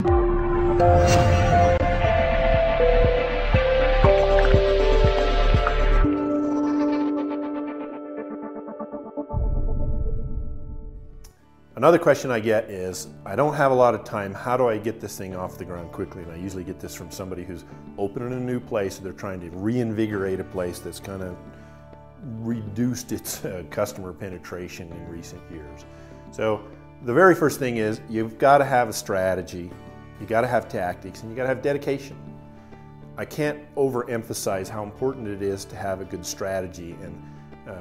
Another question I get is, I don't have a lot of time, how do I get this thing off the ground quickly? And I usually get this from somebody who's opening a new place, they're trying to reinvigorate a place that's kind of reduced its customer penetration in recent years. So the very first thing is, you've got to have a strategy, you got to have tactics, and you got to have dedication. I can't overemphasize how important it is to have a good strategy, and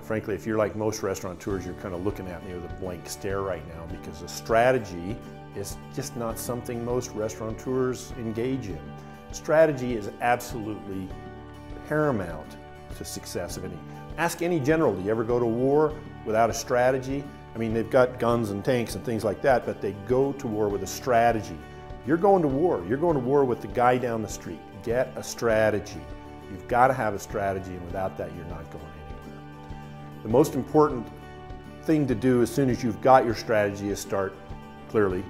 frankly, if you're like most restaurateurs, you're kind of looking at me with a blank stare right now, because a strategy is just not something most restaurateurs engage in. Strategy is absolutely paramount to success of any. Ask any general, do you ever go to war without a strategy? I mean, they've got guns and tanks and things like that, but they go to war with a strategy. You're going to war with the guy down the street. Get a strategy. You've got to have a strategy, and without that, you're not going anywhere. The most important thing to do as soon as you've got your strategy is start, clearly,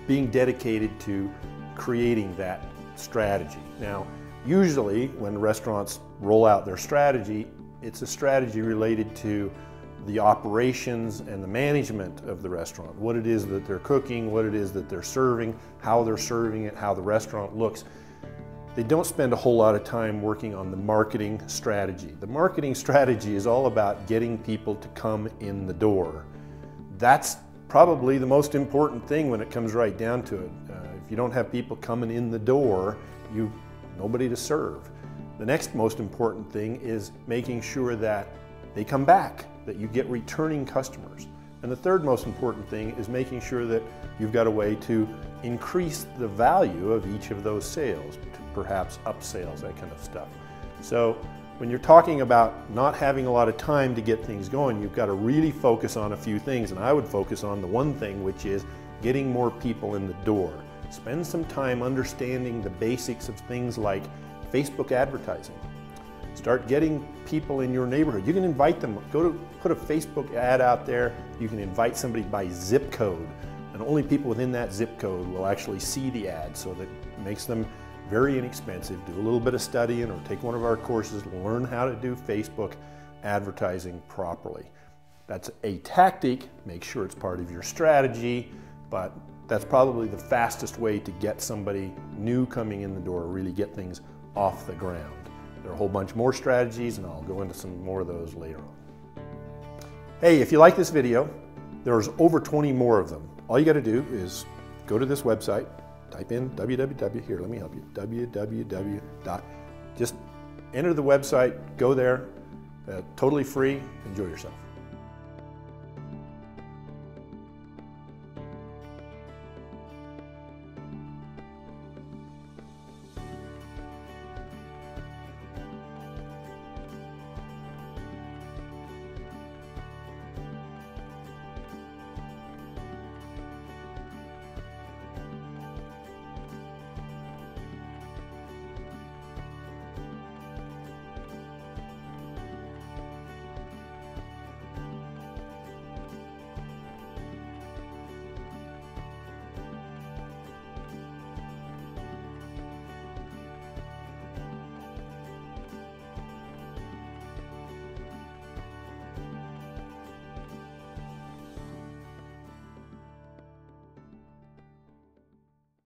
being dedicated to creating that strategy. Now, usually when restaurants roll out their strategy, it's a strategy related to the operations and the management of the restaurant, what it is that they're cooking, what it is that they're serving, how they're serving it, how the restaurant looks. They don't spend a whole lot of time working on the marketing strategy. The marketing strategy is all about getting people to come in the door. That's probably the most important thing when it comes right down to it. If you don't have people coming in the door, you've nobody to serve. The next most important thing is making sure that they come back, that you get returning customers. And the third most important thing is making sure that you've got a way to increase the value of each of those sales, to perhaps upsales, that kind of stuff. So when you're talking about not having a lot of time to get things going, you've got to really focus on a few things, and I would focus on the one thing, which is getting more people in the door. Spend some time understanding the basics of things like Facebook advertising. Start getting people in your neighborhood. You can invite them. Put a Facebook ad out there. You can invite somebody by zip code, and only people within that zip code will actually see the ad, so that it makes them very inexpensive. Do a little bit of studying or take one of our courses, learn how to do Facebook advertising properly. That's a tactic. Make sure it's part of your strategy, but that's probably the fastest way to get somebody new coming in the door, really get things off the ground. There are a whole bunch more strategies, and I'll go into some more of those later on. Hey, if you like this video, there's over 20 more of them. All you got to do is go to this website, type in www, here, let me help you, www. Just enter the website, go there, totally free, enjoy yourself.